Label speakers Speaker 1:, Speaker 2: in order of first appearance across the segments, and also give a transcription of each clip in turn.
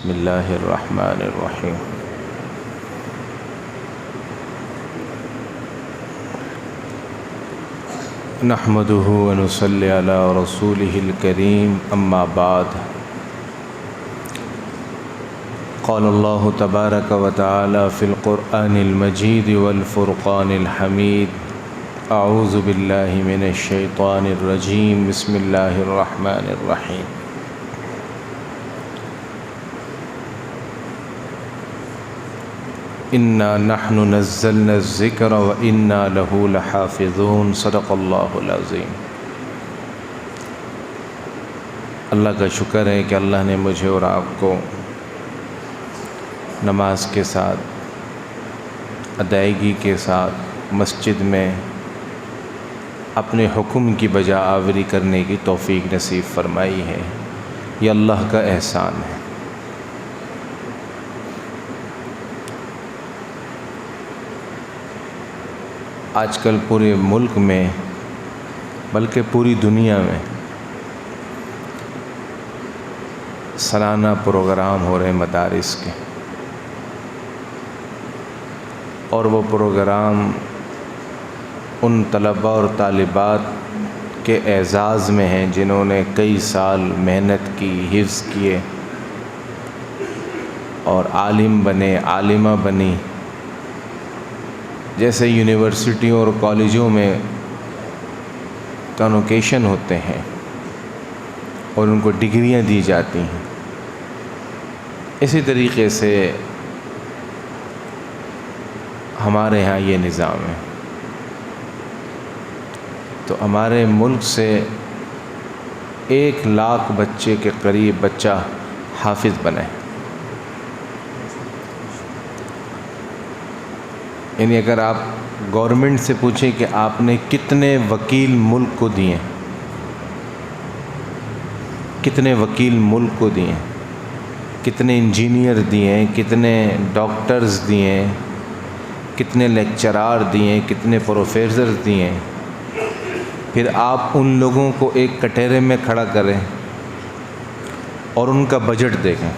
Speaker 1: بسم اللہ الرحمن الرحیم۔ نحمده ونصلی علی رسولہ الکریم، اما بعد۔ قال اللہ تبارک وتعالی فی القرآن المجید والفرقان الحمید۔ اعوذ باللہ من الشیطان الرجیم، بسم اللہ الرحمن الرحیم۔ انا نحن نزلنا الذکر وانا له لحافظون، صدق اللہ العظیم۔ اللہ کا شکر ہے کہ اللہ نے مجھے اور آپ کو نماز کے ساتھ، ادائیگی کے ساتھ مسجد میں اپنے حکم کی بجا آوری کرنے کی توفیق نصیب فرمائی ہے۔ یہ اللہ کا احسان ہے۔ آج کل پورے ملک میں بلکہ پوری دنیا میں سالانہ پروگرام ہو رہے ہیں مدارس کے، اور وہ پروگرام ان طلباء اور طالبات کے اعزاز میں ہیں جنہوں نے کئی سال محنت کی، حفظ کیے اور عالم بنے، عالمہ بنی۔ جیسے یونیورسٹیوں اور کالجوں میں کنوکیشن ہوتے ہیں اور ان کو ڈگریاں دی جاتی ہیں، اسی طریقے سے ہمارے ہاں یہ نظام ہے۔ تو ہمارے ملک سے 1,00,000 بچے کے قریب بچہ حافظ بنے، یعنی اگر آپ گورنمنٹ سے پوچھیں کہ آپ نے کتنے وکیل ملک کو دیے، کتنے وکیل ملک کو دیے، کتنے انجینئر دیے، کتنے ڈاکٹرز دیے، کتنے لیکچرار دیے، کتنے پروفیسر دیے، پھر آپ ان لوگوں کو ایک کٹہرے میں کھڑا کریں اور ان کا بجٹ دیکھیں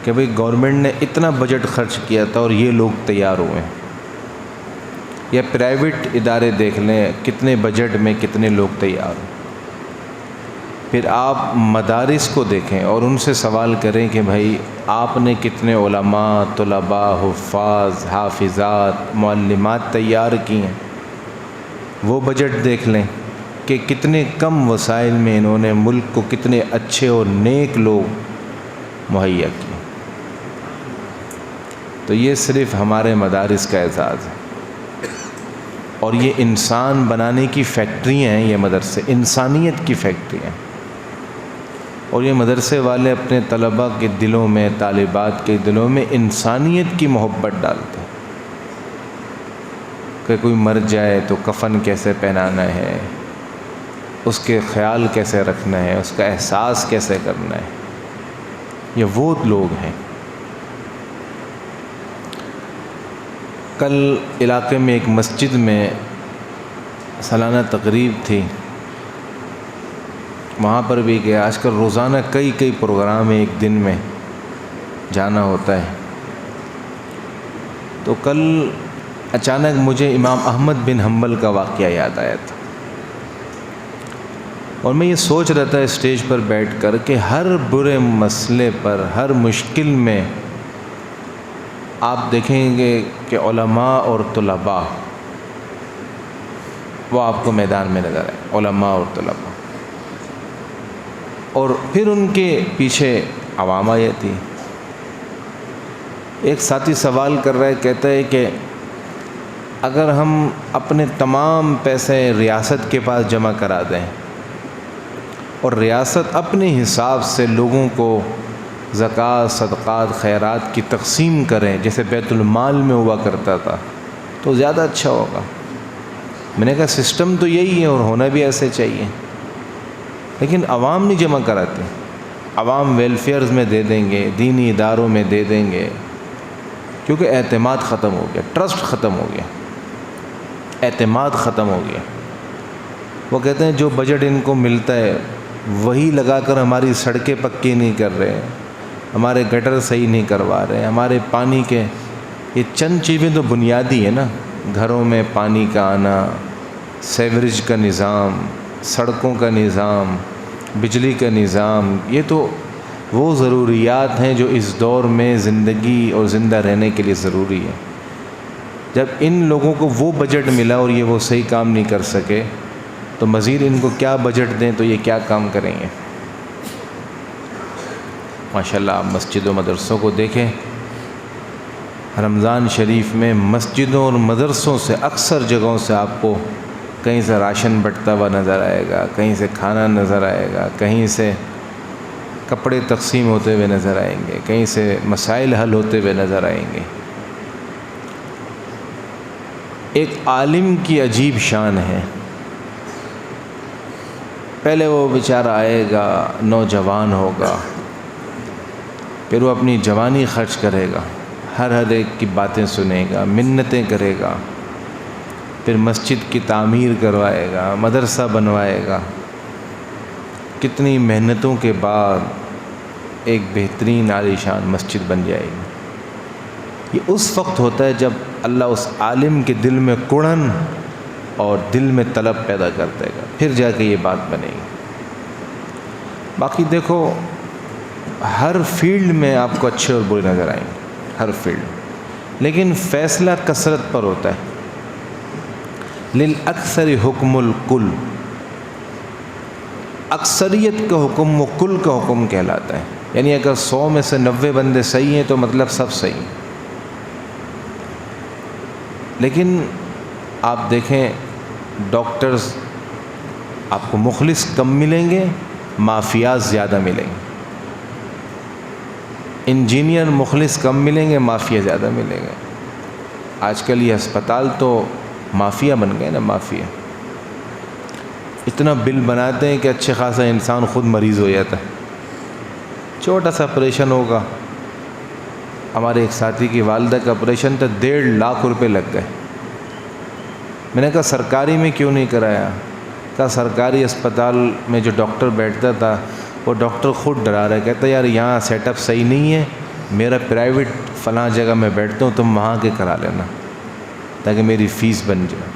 Speaker 1: کہ بھئی گورنمنٹ نے اتنا بجٹ خرچ کیا تھا اور یہ لوگ تیار ہوئے ہیں، یا پرائیویٹ ادارے دیکھ لیں کتنے بجٹ میں کتنے لوگ تیار ہیں۔ پھر آپ مدارس کو دیکھیں اور ان سے سوال کریں کہ بھائی آپ نے کتنے علماء، طلباء، حفاظ، حافظات، معلمات تیار کی ہیں، وہ بجٹ دیکھ لیں کہ کتنے کم وسائل میں انہوں نے ملک کو کتنے اچھے اور نیک لوگ مہیا کیے۔ تو یہ صرف ہمارے مدارس کا اعزاز ہے، اور یہ انسان بنانے کی فیکٹریاں ہیں، یہ مدرسے انسانیت کی فیکٹری ہیں، اور یہ مدرسے والے اپنے طلباء کے دلوں میں، طالبات کے دلوں میں انسانیت کی محبت ڈالتے ہیں کہ کوئی مر جائے تو کفن کیسے پہنانا ہے، اس کے خیال کیسے رکھنا ہے، اس کا احساس کیسے کرنا ہے۔ یہ وہ لوگ ہیں۔ کل علاقے میں ایک مسجد میں سالانہ تقریب تھی، وہاں پر بھی گیا۔ آج کل روزانہ کئی پروگرام ایک دن میں جانا ہوتا ہے۔ تو کل اچانک مجھے امام احمد بن حنبل کا واقعہ یاد آیا تھا، اور میں یہ سوچ رہا تھا اسٹیج پر بیٹھ کر کہ ہر برے مسئلے پر، ہر مشکل میں آپ دیکھیں گے کہ علماء اور طلباء وہ آپ کو میدان میں نظر آئے، علماء اور طلباء، اور پھر ان کے پیچھے عوام آئی تھی۔ ایک ساتھی سوال کر رہا ہے، کہتا ہے کہ اگر ہم اپنے تمام پیسے ریاست کے پاس جمع کرا دیں اور ریاست اپنے حساب سے لوگوں کو زکوٰۃ، صدقات، خیرات کی تقسیم کریں جیسے بیت المال میں ہوا کرتا تھا، تو زیادہ اچھا ہوگا۔ میں نے کہا سسٹم تو یہی ہے اور ہونا بھی ایسے چاہیے، لیکن عوام نہیں جمع کراتے۔ عوام ویلفیئرز میں دے دیں گے، دینی اداروں میں دے دیں گے، کیونکہ اعتماد ختم ہو گیا، ٹرسٹ ختم ہو گیا، اعتماد ختم ہو گیا۔ وہ کہتے ہیں جو بجٹ ان کو ملتا ہے وہی لگا کر ہماری سڑکیں پکی نہیں کر رہے، ہمارے گٹر صحیح نہیں کروا رہے، ہمارے پانی کے یہ چند چیزیں تو بنیادی ہیں نا، گھروں میں پانی کا آنا، سیوریج کا نظام، سڑکوں کا نظام، بجلی کا نظام، یہ تو وہ ضروریات ہیں جو اس دور میں زندگی اور زندہ رہنے کے لیے ضروری ہے۔ جب ان لوگوں کو وہ بجٹ ملا اور یہ وہ صحیح کام نہیں کر سکے تو مزید ان کو کیا بجٹ دیں تو یہ کیا کام کریں گے؟ ماشاءاللہ آپ مسجد و مدرسوں کو دیکھیں، رمضان شریف میں مسجدوں اور مدرسوں سے اکثر جگہوں سے آپ کو کہیں سے راشن بٹتا ہوا نظر آئے گا، کہیں سے کھانا نظر آئے گا، کہیں سے کپڑے تقسیم ہوتے ہوئے نظر آئیں گے، کہیں سے مسائل حل ہوتے ہوئے نظر آئیں گے۔ ایک عالم کی عجیب شان ہے، پہلے وہ بیچارہ آئے گا، نوجوان ہوگا، پھر وہ اپنی جوانی خرچ کرے گا، ہر ایک کی باتیں سنے گا، منتیں کرے گا، پھر مسجد کی تعمیر کروائے گا، مدرسہ بنوائے گا، کتنی محنتوں کے بعد ایک بہترین عالیشان مسجد بن جائے گی۔ یہ اس وقت ہوتا ہے جب اللہ اس عالم کے دل میں کڑن اور دل میں طلب پیدا کر دے گا، پھر جا کے یہ بات بنے گی۔ باقی دیکھو ہر فیلڈ میں آپ کو اچھے اور برے نظر آئیں گے، ہر فیلڈ، لیکن فیصلہ کثرت پر ہوتا ہے۔ للأکثر حکم الکل، اکثریت کا حکم وہ کل کا حکم کہلاتا ہے، یعنی اگر 100 میں سے 90 بندے صحیح ہیں تو مطلب سب صحیح ہیں۔ لیکن آپ دیکھیں ڈاکٹرز آپ کو مخلص کم ملیں گے، مافیاز زیادہ ملیں گے، انجینئر مخلص کم ملیں گے، مافیا زیادہ ملیں گے۔ آج کل یہ ہسپتال تو مافیا بن گئے نا، مافیا اتنا بل بناتے ہیں کہ اچھے خاصا انسان خود مریض ہو جاتا ہے۔ چھوٹا سا آپریشن ہوگا، ہمارے ایک ساتھی کی والدہ کا آپریشن تھا، 1.5 لاکھ روپے لگ گئے۔ میں نے کہا سرکاری میں کیوں نہیں کرایا؟ کہا سرکاری اسپتال میں جو ڈاکٹر بیٹھتا تھا وہ ڈاکٹر خود ڈرا رہا ہے، کہتا یار یہاں سیٹ اپ صحیح نہیں ہے، میرا پرائیویٹ فلاں جگہ میں بیٹھتا ہوں، تم وہاں کے کرا لینا تاکہ میری فیس بن جائے۔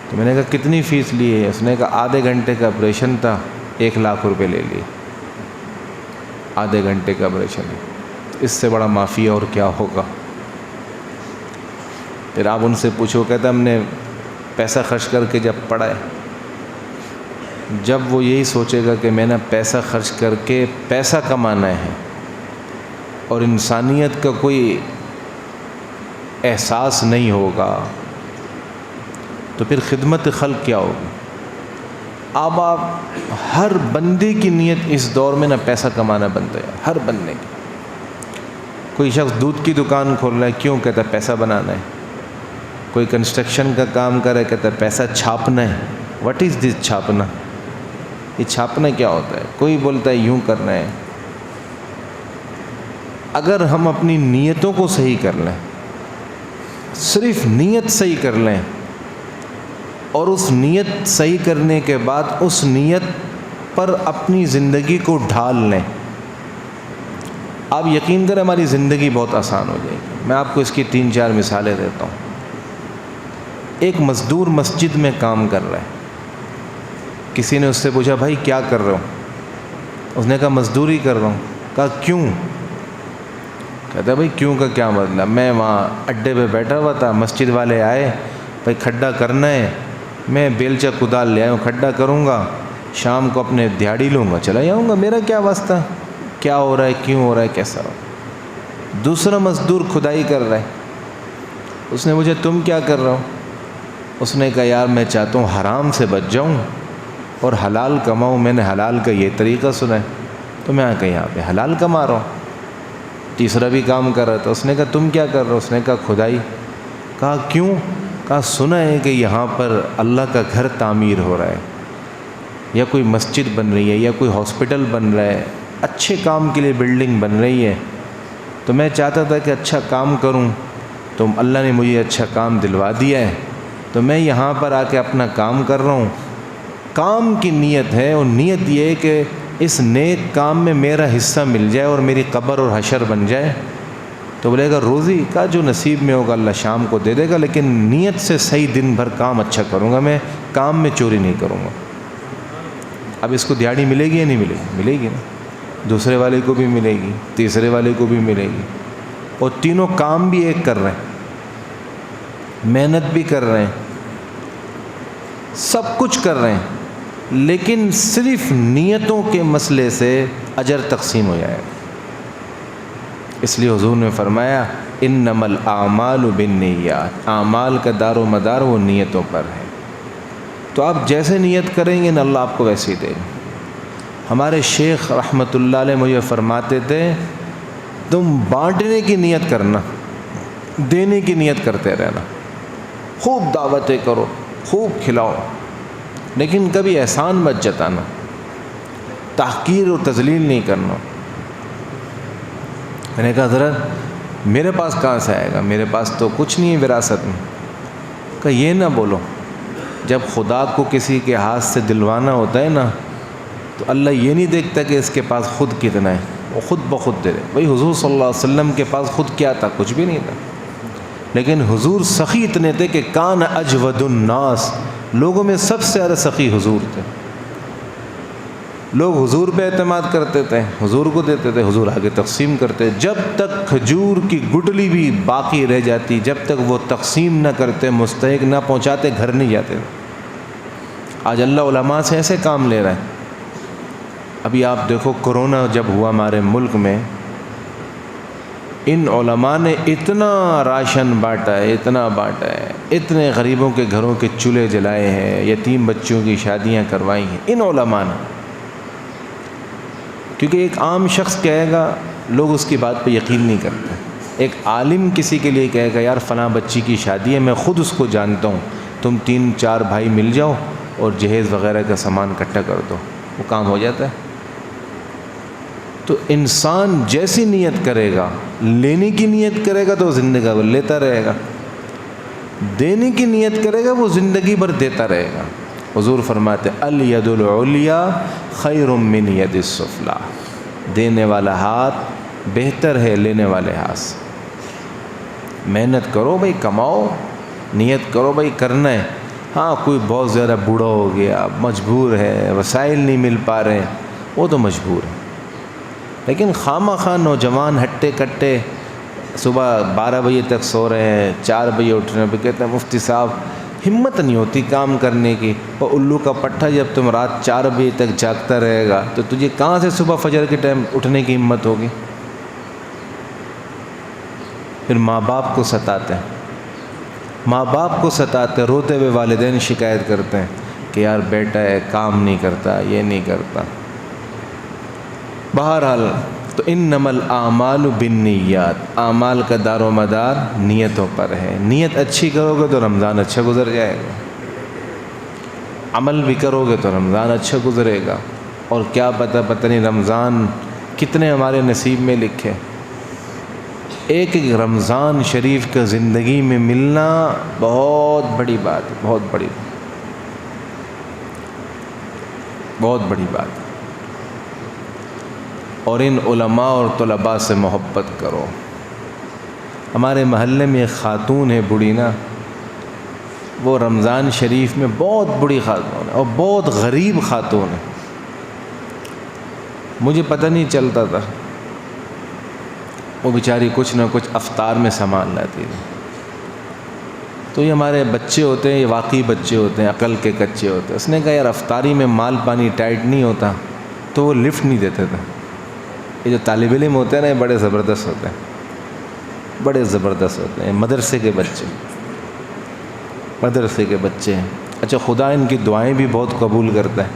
Speaker 1: تو میں نے کہا کتنی فیس لی ہے؟ اس نے کہا آدھے گھنٹے کا آپریشن تھا، 1 لاکھ روپے لے لیے، آدھے گھنٹے کا آپریشن، اس سے بڑا مافیا اور کیا ہوگا؟ پھر آپ ان سے پوچھو، کہتا ہم نے پیسہ خرچ کر کے جب پڑھا ہے، جب وہ یہی سوچے گا کہ میں نے پیسہ خرچ کر کے پیسہ کمانا ہے اور انسانیت کا کوئی احساس نہیں ہوگا تو پھر خدمت خلق کیا ہوگی؟ اب آپ ہر بندے کی نیت اس دور میں نہ پیسہ کمانا بنتا ہے، ہر بندے کی۔ کوئی شخص دودھ کی دکان کھول رہا ہے، کیوں؟ کہتا ہے پیسہ بنانا ہے۔ کوئی کنسٹرکشن کا کام کر رہا ہے، کہتا ہے پیسہ چھاپنا ہے۔ واٹ از دس چھاپنا؟ یہ چھاپنا کیا ہوتا ہے؟ کوئی بولتا ہے یوں کرنا ہے۔ اگر ہم اپنی نیتوں کو صحیح کر لیں، صرف نیت صحیح کر لیں اور اس نیت صحیح کرنے کے بعد اس نیت پر اپنی زندگی کو ڈھال لیں، آپ یقین کریں ہماری زندگی بہت آسان ہو جائے گی۔ میں آپ کو اس کی 3-4 مثالیں دیتا ہوں۔ ایک مزدور مسجد میں کام کر رہا ہے، کسی نے اس سے پوچھا بھائی کیا کر رہے ہو؟ اس نے کہا مزدوری کر رہا ہوں۔ کہا کیوں؟ کہتا بھائی کیوں کا کیا مطلب؟ میں وہاں اڈے پہ بیٹھا ہوا تھا، مسجد والے آئے، بھائی کھڈا کرنا ہے، میں بیلچہ کدال لے آیا ہوں، کھڈا کروں گا، شام کو اپنے دیہڑی لوں گا، چلا جاؤں گا، میرا کیا واسطہ؟ کیا ہو رہا ہے، کیوں ہو رہا ہے، کیسا ہو رہا ہے؟ دوسرا مزدور کھدائی کر رہا ہے، اس نے پوچھا تم کیا کر رہا ہو؟ اس نے کہا یار میں چاہتا ہوں حرام سے بچ جاؤں اور حلال کماؤں، میں نے حلال کا یہ طریقہ سنا ہے تو میں آ کے یہاں پہ حلال کما رہا ہوں۔ تیسرا بھی کام کر رہا تھا، اس نے کہا تم کیا کر رہے ہو؟ اس نے کہا کھدائی۔ کہا کیوں؟ کہا سنا ہے کہ یہاں پر اللہ کا گھر تعمیر ہو رہا ہے یا کوئی مسجد بن رہی ہے یا کوئی ہاسپٹل بن رہا ہے، اچھے کام کے لیے بلڈنگ بن رہی ہے، تو میں چاہتا تھا کہ اچھا کام کروں، تو اللہ نے مجھے اچھا کام دلوا دیا ہے، تو میں یہاں پر آ کے اپنا کام کر رہا ہوں۔ کام کی نیت ہے اور نیت یہ ہے کہ اس نیک کام میں میرا حصہ مل جائے اور میری قبر اور حشر بن جائے تو بولے گا روزی کا جو نصیب میں ہوگا اللہ شام کو دے دے گا، لیکن نیت سے صحیح دن بھر کام اچھا کروں گا، میں کام میں چوری نہیں کروں گا۔ اب اس کو دیہڑی ملے گی یا نہیں ملے گی؟ ملے گی نا، دوسرے والے کو بھی ملے گی، تیسرے والے کو بھی ملے گی، اور تینوں کام بھی ایک کر رہے ہیں، محنت بھی کر رہے ہیں، سب کچھ کر رہے ہیں، لیکن صرف نیتوں کے مسئلے سے اجر تقسیم ہو جائے گا۔ اس لیے حضور نے فرمایا انما الاعمال بالنیات، اعمال کا دار و مدار وہ نیتوں پر ہے۔ تو آپ جیسے نیت کریں گے نا اللہ آپ کو ویسے ہی دے گا۔ ہمارے شیخ رحمۃ اللہ علیہ مجھے فرماتے تھے تم بانٹنے کی نیت کرنا، دینے کی نیت کرتے رہنا، خوب دعوتیں کرو، خوب کھلاؤ، لیکن کبھی احسان مت جتانا، تحقیر اور تذلیل نہیں کرنا۔ میں نے کہا حضرت میرے پاس کہاں سے آئے گا، میرے پاس تو کچھ نہیں ہے وراثت میں۔ کہ یہ نہ بولو، جب خدا کو کسی کے ہاتھ سے دلوانا ہوتا ہے نا تو اللہ یہ نہیں دیکھتا کہ اس کے پاس خود کتنا ہے، وہ خود بخود دے دے۔ بھائی حضور صلی اللہ علیہ وسلم کے پاس خود کیا تھا؟ کچھ بھی نہیں تھا، لیکن حضور سخی اتنے تھے کہ کان اجود الناس، لوگوں میں سب سے زیادہ سخی حضور تھے۔ لوگ حضور پہ اعتماد کرتے تھے، حضور کو دیتے تھے، حضور آگے تقسیم کرتے۔ جب تک کھجور کی گٹلی بھی باقی رہ جاتی، جب تک وہ تقسیم نہ کرتے، مستحق نہ پہنچاتے، گھر نہیں جاتے۔ آج اللہ علماء سے ایسے کام لے رہا ہے۔ ابھی آپ دیکھو کرونا جب ہوا ہمارے ملک میں، ان علماء نے اتنا راشن بانٹا ہے، اتنا بانٹا ہے، اتنے غریبوں کے گھروں کے چولہے جلائے ہیں، یتیم بچوں کی شادیاں کروائی ہیں ان علماء نے۔ کیونکہ ایک عام شخص کہے گا، لوگ اس کی بات پہ یقین نہیں کرتے۔ ایک عالم کسی کے لیے کہے گا یار فلاں بچی کی شادی ہے، میں خود اس کو جانتا ہوں، تم 3-4 بھائی مل جاؤ اور جہیز وغیرہ کا سامان اکٹھا کر دو، وہ کام ہو جاتا ہے۔ تو انسان جیسی نیت کرے گا، لینے کی نیت کرے گا تو وہ زندگی بھر لیتا رہے گا، دینے کی نیت کرے گا وہ زندگی بھر دیتا رہے گا۔ حضور فرماتے الید العلیٰ خیر من ید السفلیٰ، دینے والا ہاتھ بہتر ہے لینے والے ہاتھ سے۔ محنت کرو بھائی، کماؤ، نیت کرو بھائی کرنا ہے۔ ہاں کوئی بہت زیادہ بوڑھا ہو گیا، مجبور ہے، وسائل نہیں مل پا رہے، وہ تو مجبور ہے، لیکن خواہ خواہ نوجوان ہٹے کٹے صبح 12 بجے تک سو رہے ہیں، 4 بجے اٹھ رہے ہیں، پھر کہتے ہیں مفتی صاحب ہمت نہیں ہوتی کام کرنے کی۔ اور الو کا پٹھا جب تم رات 4 بجے تک جاگتا رہے گا تو تجھے کہاں سے صبح فجر کے ٹائم اٹھنے کی ہمت ہوگی؟ پھر ماں باپ کو ستاتے ہیں، ماں باپ کو ستاتے، روتے ہوئے والدین شکایت کرتے ہیں کہ یار بیٹا ہے کام نہیں کرتا، یہ نہیں کرتا۔ بہرحال تو انما الاعمال بالنیات، اعمال کا دار و مدار نیتوں پر ہے۔ نیت اچھی کرو گے تو رمضان اچھا گزر جائے گا، عمل بھی کرو گے تو رمضان اچھا گزرے گا، اور کیا پتہ نہیں رمضان کتنے ہمارے نصیب میں لکھے۔ ایک ایک رمضان شریف کا زندگی میں ملنا بہت بڑی بات ہے، بہت بڑی بات ہے۔ اور ان علماء اور طلباء سے محبت کرو۔ ہمارے محلے میں ایک خاتون ہے بوڑھی نا، وہ رمضان شریف میں بہت بڑی خاتون ہے اور بہت غریب خاتون ہے، مجھے پتہ نہیں چلتا تھا، وہ بیچاری کچھ نہ کچھ افطار میں سامان لاتی تھی۔ تو یہ ہمارے بچے ہوتے ہیں، یہ واقعی بچے ہوتے ہیں، عقل کے کچے ہوتے ہیں۔ اس نے کہا یار افطاری میں مال پانی ٹائٹ نہیں ہوتا، تو وہ لفٹ نہیں دیتے تھے۔ یہ جو طالب علم ہوتے ہیں نا، یہ بڑے زبردست ہوتے ہیں، بڑے زبردست ہوتے ہیں، مدرسے کے بچے ہیں۔ اچھا خدا ان کی دعائیں بھی بہت قبول کرتا ہے،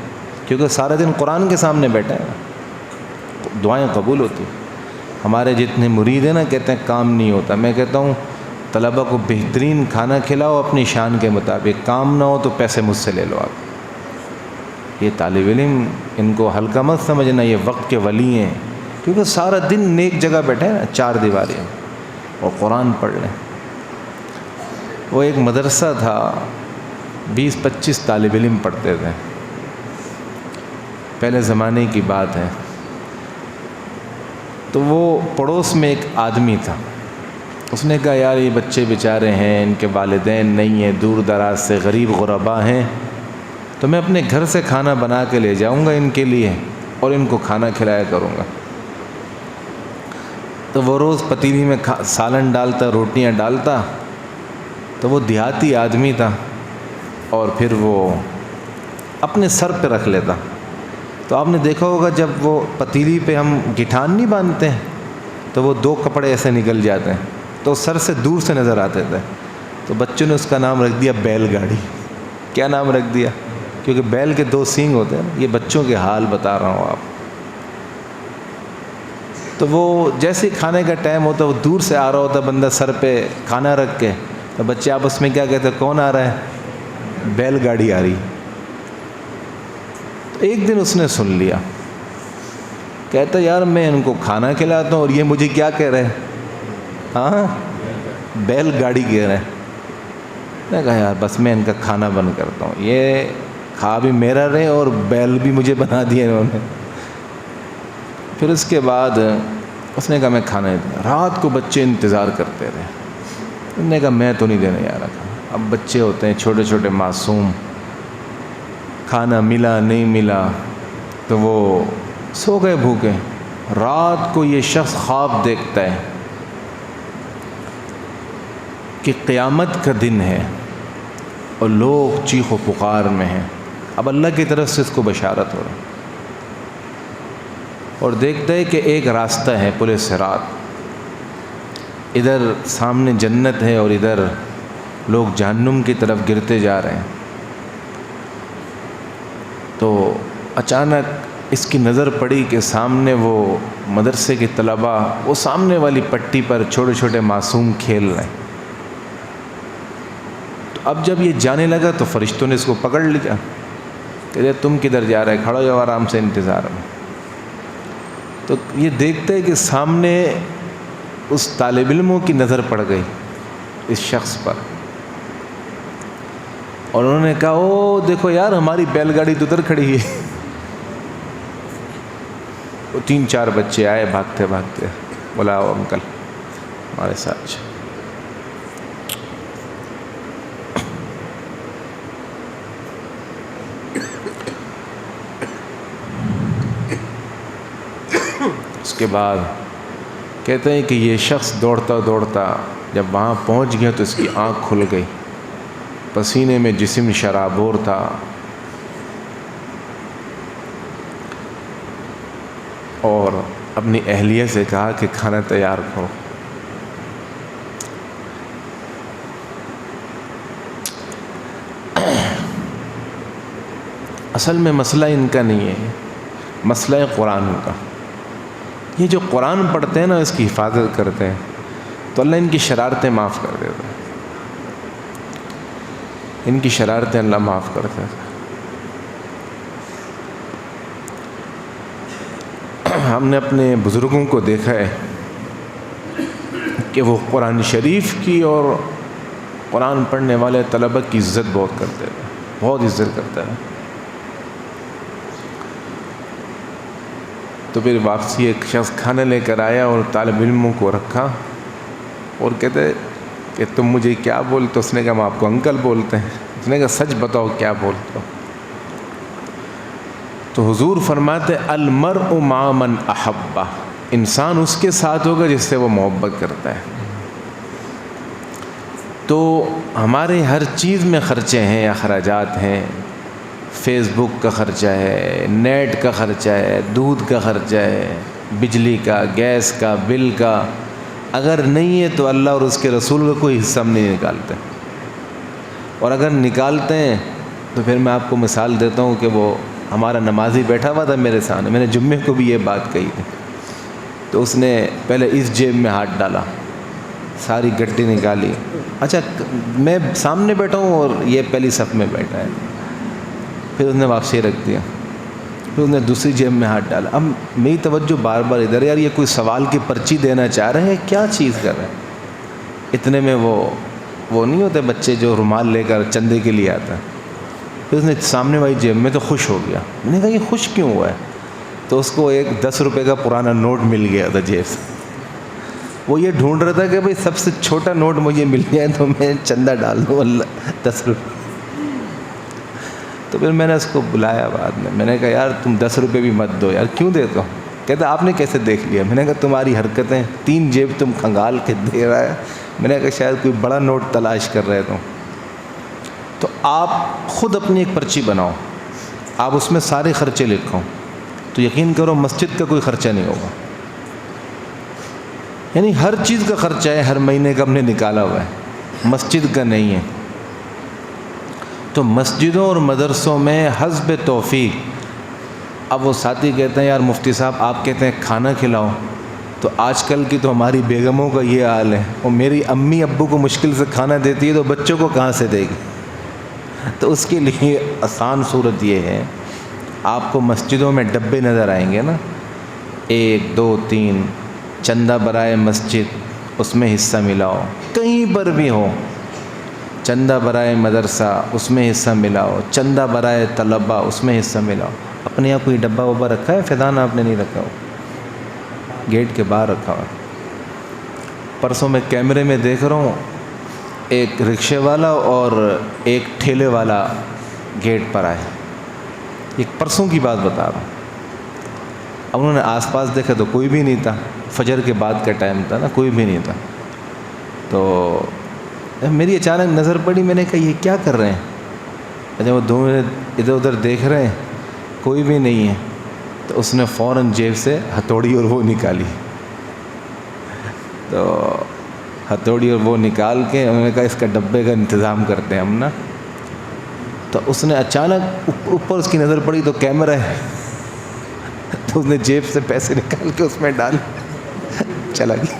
Speaker 1: کیونکہ سارا دن قرآن کے سامنے بیٹھے ہیں، دعائیں قبول ہوتی ہیں۔ ہمارے جتنے مرید ہیں نا کہتے ہیں کام نہیں ہوتا، میں کہتا ہوں طلبہ کو بہترین کھانا کھلاؤ اپنی شان کے مطابق، کام نہ ہو تو پیسے مجھ سے لے لو آپ۔ یہ طالب علم ان کو ہلکا مت سمجھنا، یہ وقت کے ولی ہیں، کیونکہ سارا دن نیک جگہ بیٹھے ہیں نا، 4 دیواری اور قرآن پڑھ لیں۔ وہ ایک مدرسہ تھا، 20-25 طالب علم پڑھتے تھے، پہلے زمانے کی بات ہے، تو وہ پڑوس میں ایک آدمی تھا، اس نے کہا یار یہ بچے بیچارے ہیں، ان کے والدین نہیں ہیں، دور دراز سے غریب غربا ہیں، تو میں اپنے گھر سے کھانا بنا کے لے جاؤں گا ان کے لیے اور ان کو کھانا کھلایا کروں گا۔ تو وہ روز پتیلی میں سالن ڈالتا، روٹیاں ڈالتا، تو وہ دیہاتی آدمی تھا، اور پھر وہ اپنے سر پہ رکھ لیتا۔ تو آپ نے دیکھا ہوگا جب وہ پتیلی پہ ہم گٹھان نہیں باندھتے ہیں تو وہ 2 کپڑے ایسے نکل جاتے ہیں، تو سر سے دور سے نظر آتے تھے۔ تو بچوں نے اس کا نام رکھ دیا بیل گاڑی۔ کیا نام رکھ دیا؟ کیونکہ بیل کے 2 سینگ ہوتے ہیں۔ یہ بچوں کے حال بتا رہا ہوں آپ۔ تو وہ جیسے کھانے کا ٹائم ہوتا وہ دور سے آ رہا ہوتا، بندہ سر پہ کھانا رکھ کے، تو بچے آپس میں کیا کہتے ہیں، کون آ رہا ہے؟ بیل گاڑی آ رہی۔ ایک دن اس نے سن لیا، کہتا یار میں ان کو کھانا کھلاتا ہوں اور یہ مجھے کیا کہہ رہے ہیں؟ ہاں بیل گاڑی کہہ رہے ہیں۔ میں کہا یار بس میں ان کا کھانا بند کرتا ہوں، یہ کھا بھی میرا رہے اور بیل بھی مجھے بنا دیا انہوں نے۔ پھر اس کے بعد اس نے کہا میں کھانا نہیں دیتا۔ رات کو بچے انتظار کرتے رہے، انہوں نے کہا میں تو نہیں دینے جا رہا کھانا۔ اب بچے ہوتے ہیں چھوٹے چھوٹے معصوم، کھانا ملا نہیں ملا تو وہ سو گئے بھوکے۔ رات کو یہ شخص خواب دیکھتا ہے کہ قیامت کا دن ہے اور لوگ چیخ و پکار میں ہیں۔ اب اللہ کی طرف سے اس کو بشارت ہو رہی، اور دیکھتا ہے کہ ایک راستہ ہے پل صراط، ادھر سامنے جنت ہے اور ادھر لوگ جہنم کی طرف گرتے جا رہے ہیں۔ تو اچانک اس کی نظر پڑی کہ سامنے وہ مدرسے کے طلباء وہ سامنے والی پٹی پر چھوٹے چھوٹے معصوم کھیل رہے ہیں۔ تو اب جب یہ جانے لگا تو فرشتوں نے اس کو پکڑ لیا کہ تم کدھر جا رہے، کھڑا ہو آرام سے انتظار میں۔ تو یہ دیکھتے کہ سامنے اس طالب علموں کی نظر پڑ گئی اس شخص پر، اور انہوں نے کہا او دیکھو یار ہماری بیل گاڑی تو ادھر کھڑی ہے۔ وہ 3-4 بچے آئے بھاگتے بھاگتے، بولا او انکل ہمارے ساتھ۔ اس کے بعد کہتے ہیں کہ یہ شخص دوڑتا دوڑتا جب وہاں پہنچ گیا تو اس کی آنکھ کھل گئی، پسینے میں جسم شرابور تھا، اور اپنی اہلیہ سے کہا کہ کھانا تیار کرو۔ اصل میں مسئلہ ان کا نہیں ہے، مسئلہ ہے قرآن کا۔ یہ جو قرآن پڑھتے ہیں نا اس کی حفاظت کرتے ہیں تو اللہ ان کی شرارتیں معاف کر دیتا ہے، ان کی شرارتیں اللہ معاف کرتا ہے۔ ہم نے اپنے بزرگوں کو دیکھا ہے کہ وہ قرآن شریف کی اور قرآن پڑھنے والے طلبہ کی عزت بہت کرتے ہیں، بہت عزت کرتا ہے۔ تو پھر واپسی ایک شخص کھانا لے کر آیا اور طالب علموں کو رکھا اور کہتے کہ تم مجھے کیا بولتے؟ اس نے کہا ہم آپ کو انکل بولتے ہیں۔ اس نے کہا سچ بتاؤ کیا بولتے ہو؟ تو حضور فرماتے المرء مع من احب، انسان اس کے ساتھ ہوگا جس سے وہ محبت کرتا ہے۔ تو ہمارے ہر چیز میں خرچے ہیں، اخراجات ہیں، فیس بک کا خرچہ ہے، نیٹ کا خرچہ ہے، دودھ کا خرچہ ہے، بجلی کا، گیس کا، بل کا۔ اگر نہیں ہے تو اللہ اور اس کے رسول کا کوئی حصہ ہم نہیں نکالتے، اور اگر نکالتے ہیں تو پھر میں آپ کو مثال دیتا ہوں کہ وہ ہمارا نمازی بیٹھا ہوا تھا میرے سامنے، میں نے جمعے کو بھی یہ بات کہی تھی، تو اس نے پہلے اس جیب میں ہاتھ ڈالا، ساری گٹی نکالی، اچھا میں سامنے بیٹھا ہوں اور یہ پہلی صف میں بیٹھا ہے، پھر اس نے واپسی رکھ دیا، پھر اس نے دوسری جیب میں ہاتھ ڈالا۔ اب میری توجہ بار بار ادھر، یار یہ کوئی سوال کی پرچی دینا چاہ رہے ہیں، کیا چیز کر رہے ہیں؟ اتنے میں وہ نہیں ہوتے بچے جو رومال لے کر چندے کے لیے آتا ہے، پھر اس نے سامنے والی جیب میں تو خوش ہو گیا. میں نے کہا یہ خوش کیوں ہوا ہے؟ تو اس کو ایک 10 روپے کا پرانا نوٹ مل گیا تھا جیب سے. وہ یہ ڈھونڈ رہا تھا کہ بھئی سب سے چھوٹا نوٹ مجھے مل جائے تو میں چندہ ڈال دوں 10 روپے. تو پھر میں نے اس کو بلایا بعد میں نے کہا یار تم 10 روپے بھی مت دو یار. کیوں دیتا ہوں؟ کہتا آپ نے کیسے دیکھ لیا؟ میں نے کہا تمہاری حرکتیں 3 جیب تم کھنگال کے دے رہا ہے. میں نے کہا شاید کوئی بڑا نوٹ تلاش کر رہے تم. تو آپ خود اپنی ایک پرچی بناؤ, آپ اس میں سارے خرچے لکھو, تو یقین کرو مسجد کا کوئی خرچہ نہیں ہوگا. یعنی ہر چیز کا خرچہ ہے ہر مہینے کا ہم نے نکالا ہوا ہے, مسجد کا نہیں ہے. تو مسجدوں اور مدرسوں میں حسب توفیق. اب وہ ساتھی کہتے ہیں یار مفتی صاحب آپ کہتے ہیں کھانا کھلاؤ, تو آج کل کی تو ہماری بیگموں کا یہ حال ہے, اور میری امی ابو کو مشکل سے کھانا دیتی ہے تو بچوں کو کہاں سے دے گی؟ تو اس کے لیے آسان صورت یہ ہے, آپ کو مسجدوں میں ڈبے نظر آئیں گے نا, 1 2 3 چندہ برائے مسجد, اس میں حصہ ملاؤ. کہیں پر بھی ہو, چندہ برائے مدرسہ اس میں حصہ ملاؤ, چندہ برائے طلبہ اس میں حصہ ملاؤ. اپنے یہاں کوئی ڈبہ وبا رکھا ہے؟ فیضان آپ نے نہیں رکھا ہو, گیٹ کے باہر رکھا ہوا. پرسوں میں کیمرے میں دیکھ رہا ہوں ایک رکشے والا اور ایک ٹھیلے والا گیٹ پر آئے. ایک پرسوں کی بات بتا رہا ہوں. اب انہوں نے آس پاس دیکھا تو کوئی بھی نہیں تھا, فجر کے بعد کا ٹائم تھا نا, کوئی بھی نہیں تھا. تو میری اچانک نظر پڑی, میں نے کہا یہ کیا کر رہے ہیں؟ اچھا وہ دونوں ادھر ادھر دیکھ رہے ہیں, کوئی بھی نہیں ہے. تو اس نے فوراً جیب سے ہتھوڑی اور وہ نکالی, تو ہتھوڑی اور وہ نکال کے انہوں نے کہا اس کا ڈبے کا انتظام کرتے ہیں ہم نا. تو اس نے اچانک اوپر اس کی نظر پڑی تو کیمرہ ہے, تو اس نے جیب سے پیسے نکال کے اس میں ڈال چلا گیا.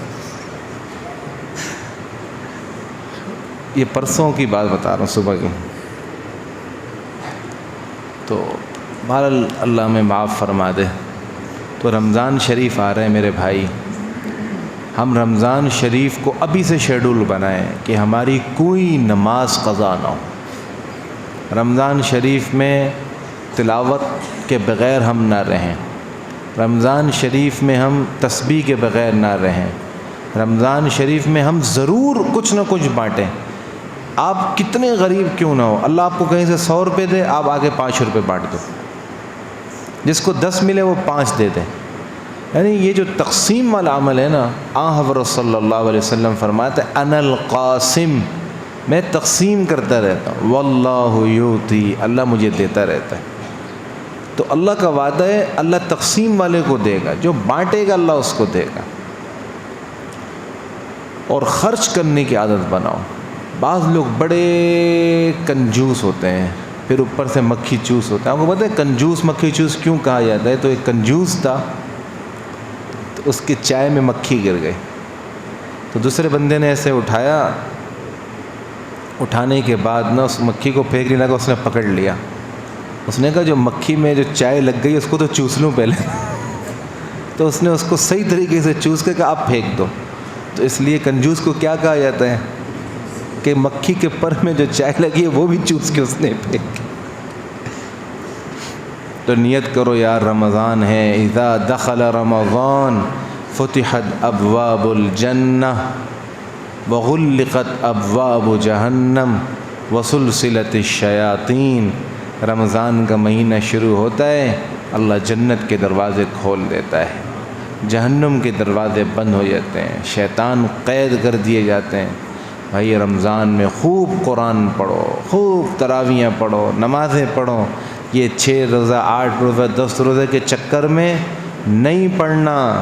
Speaker 1: یہ پرسوں کی بات بتا رہا ہوں, صبح کی. تو بہرحال اللہ ہمیں معاف فرما دے. تو رمضان شریف آ رہے ہیں میرے بھائی, ہم رمضان شریف کو ابھی سے شیڈول بنائیں کہ ہماری کوئی نماز قضا نہ ہو. رمضان شریف میں تلاوت کے بغیر ہم نہ رہیں, رمضان شریف میں ہم تسبیح کے بغیر نہ رہیں, رمضان شریف میں ہم ضرور کچھ نہ کچھ بانٹیں. آپ کتنے غریب کیوں نہ ہو, اللہ آپ کو کہیں سے 100 روپے دے, آپ آگے 5 روپے بانٹ دو. جس کو 10 ملے وہ 5 دے دیں. یعنی یہ جو تقسیم والا عمل ہے نا, حضرت صلی اللہ علیہ وسلم فرماتے ہیں انا القاسم, میں تقسیم کرتا رہتا ہوں, واللہ یؤتی, اللہ مجھے دیتا رہتا ہے. تو اللہ کا وعدہ ہے اللہ تقسیم والے کو دے گا, جو بانٹے گا اللہ اس کو دے گا. اور خرچ کرنے کی عادت بناؤ. بعض لوگ بڑے کنجوس ہوتے ہیں, پھر اوپر سے مکھی چوس ہوتا ہے. آپ کو پتہ ہے کنجوس مکھی چوس کیوں کہا جاتا ہے؟ تو ایک کنجوس تھا, تو اس کی چائے میں مکھی گر گئی, تو دوسرے بندے نے ایسے اٹھایا, اٹھانے کے بعد نا اس مکھی کو پھینک نہیں لگا, اس نے پکڑ لیا. اس نے کہا جو مکھی میں جو چائے لگ گئی اس کو تو چوس لوں پہلے. تو اس نے اس کو صحیح طریقے سے چوس کے کہا آپ پھینک دو. تو اس لیے کنجوس کو کیا کہا جاتا ہے کہ مکھی کے پر میں جو چائے لگی ہے وہ بھی چوس کے اس نے پھینک. تو نیت کرو یار رمضان ہے, اذا دخل رمضان فتحت ابواب الجنہ وغلقت ابواب جہنم وسلسلت الشیاطین. رمضان کا مہینہ شروع ہوتا ہے, اللہ جنت کے دروازے کھول دیتا ہے, جہنم کے دروازے بند ہو جاتے ہیں, شیطان قید کر دیے جاتے ہیں. بھائی رمضان میں خوب قرآن پڑھو, خوب تراویحیں پڑھو, نمازیں پڑھو. یہ 6 روزہ 8 روزہ 10 روزہ کے چکر میں نہیں پڑھنا,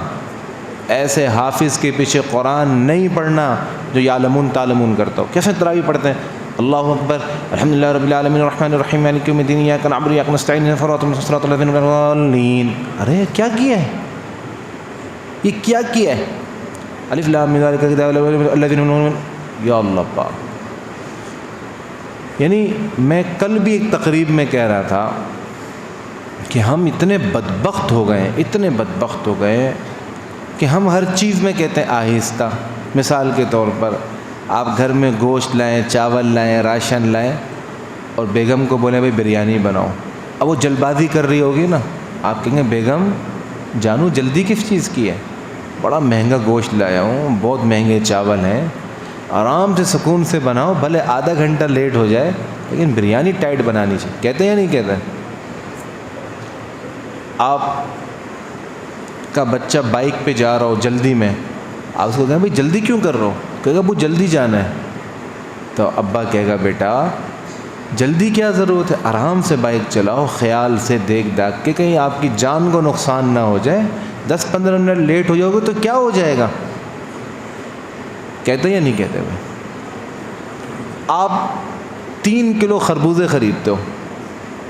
Speaker 1: ایسے حافظ کے پیچھے قرآن نہیں پڑھنا جو یعلمون تعلمون کرتا ہو. کیسے تراویح پڑھتے ہیں؟ اللہ اکبر الحمدللہ رب العالمین الرحمن الرحیم مالک یوم الدین ایاک نعبد و ایاک نستعین اهدنا الصراط المستقیم صراط الذین انعمت علیہم. ارے کیا کیا ہے, یہ کیا کیا ہے؟ الف لام میم ذالک الکتاب الذین, یا اللہ پاک. یعنی میں کل بھی ایک تقریب میں کہہ رہا تھا کہ ہم اتنے بدبخت ہو گئے, اتنے بدبخت ہو گئے کہ ہم ہر چیز میں کہتے ہیں آہستہ. مثال کے طور پر آپ گھر میں گوشت لائیں, چاول لائیں, راشن لائیں, اور بیگم کو بولے بھائی بریانی بناؤ، اب وہ جلد بازی کر رہی ہوگی نا، آپ کہیں گے بیگم جانو جلدی کس چیز کی ہے، بڑا مہنگا گوشت لایا ہوں، بہت مہنگے چاول ہیں، آرام سے سکون سے بناؤ، بھلے آدھا گھنٹہ لیٹ ہو جائے لیکن بریانی ٹائٹ بنانی چاہیے، کہتے ہیں یا نہیں کہتے؟ آپ کا بچہ بائک پہ جا رہا ہو جلدی میں، آپ اس کو کہیں بھائی جلدی کیوں کر رہا ہو، کہے گا وہ جلدی جانا ہے، تو ابا کہے گا بیٹا جلدی کیا ضرورت ہے، آرام سے بائک چلاؤ، خیال سے دیکھ داکھ کے، کہیں آپ کی جان کو نقصان نہ ہو جائے، 10-15 منٹ لیٹ ہو جاؤ گے تو کیا ہو جائے گا، کہتے ہیں یا نہیں کہتے بھائی؟ آپ 3 کلو خربوزے خریدتے ہو،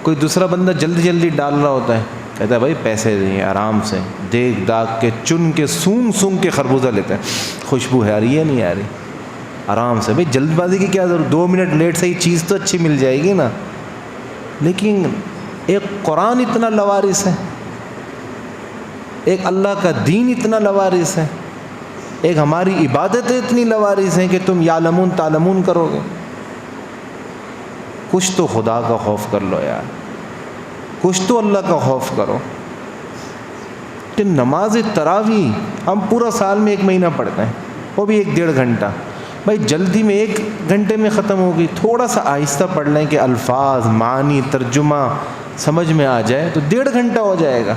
Speaker 1: کوئی دوسرا بندہ جلدی جلدی ڈال رہا ہوتا ہے، کہتا ہے بھائی پیسے دیں، آرام سے دیکھ داکھ کے چن کے سونگ کے خربوزہ لیتے ہیں، خوشبو ہے آ رہی ہے نہیں آ رہی، آرام سے، بھائی جلد بازی کی کیا ضرورت، 2 منٹ لیٹ سے ہی چیز تو اچھی مل جائے گی نا۔ لیکن ایک قرآن اتنا لوارث ہے، ایک اللہ کا دین اتنا لوارث ہے، ایک ہماری عبادتیں اتنی لوارث ہیں کہ تم یعلمون تعلمون کرو گے، کچھ تو خدا کا خوف کر لو یار، کچھ تو اللہ کا خوف کرو۔ کہ نماز تراویح ہم پورا سال میں 1 مہینہ پڑھتے ہیں، وہ بھی 1-1.5 گھنٹہ، بھائی جلدی میں 1 گھنٹے میں ختم ہوگی، تھوڑا سا آہستہ پڑھ لیں کہ الفاظ معانی ترجمہ سمجھ میں آ جائے تو 1.5 گھنٹہ ہو جائے گا۔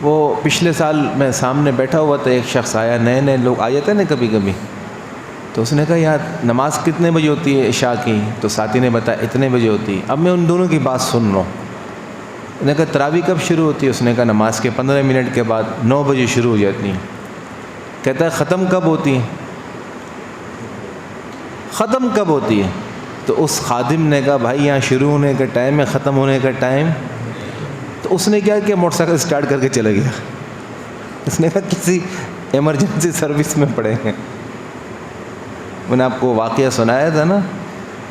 Speaker 1: وہ پچھلے سال میں سامنے بیٹھا ہوا تھا، ایک شخص آیا، نئے لوگ آ جاتے ہیں نا کبھی کبھی، تو اس نے کہا یار نماز کتنے بجے ہوتی ہے عشاء کی، تو ساتھی نے بتایا اتنے بجے ہوتی ہے، اب میں ان دونوں کی بات سن رہا ہوں۔ انہوں نے کہا تراویح کب شروع ہوتی ہے، اس نے کہا نماز کے 15 منٹ کے بعد 9 بجے شروع ہو جاتی ہیں۔ کہتا ہے ختم کب ہوتی ہے، ختم کب ہوتی ہے، تو اس خادم نے کہا بھائی یہاں شروع ہونے کا ٹائم ہے، ختم ہونے کا ٹائم، تو اس نے کیا موٹر سائیکل اسٹارٹ کر کے چلا گیا، اس نے کہا کسی ایمرجنسی سروس میں پڑے ہیں۔ میں نے آپ کو واقعہ سنایا تھا نا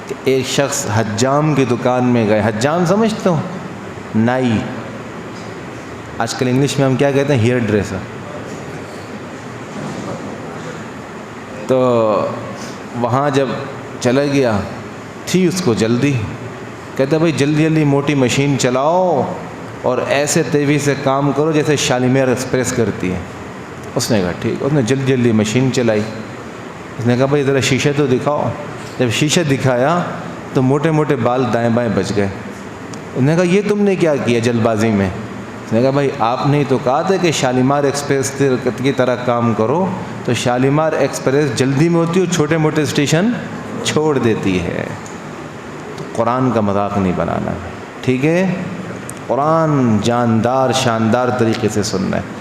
Speaker 1: کہ ایک شخص حجام کی دکان میں گئے، حجام سمجھتے ہو، نائی، آج کل انگلش میں ہم کیا کہتے ہیں، ہیئر ڈریسر، تو وہاں جب چلا گیا تھی اس کو جلدی، کہتا بھائی جلدی جلدی موٹی مشین چلاؤ اور ایسے تیزی سے کام کرو جیسے شالیمار ایکسپریس کرتی ہے۔ اس نے کہا ٹھیک، اس نے جلدی جلدی مشین چلائی، اس نے کہا بھائی ذرا شیشہ تو دکھاؤ، جب شیشہ دکھایا تو موٹے موٹے بال دائیں بائیں بچ گئے۔ اس نے کہا یہ تم نے کیا کیا جلد بازی میں، اس نے کہا بھائی آپ نے تو کہا تھا کہ شالیمار ایکسپریس کی طرح کام کرو، تو شالیمار ایکسپریس جلدی میں ہوتی ہے اور چھوٹے موٹے اسٹیشن چھوڑ دیتی ہے، تو قرآن کا مذاق نہیں بنانا، ٹھیک ہے؟ قرآن جاندار شاندار طریقے سے سننا ہے۔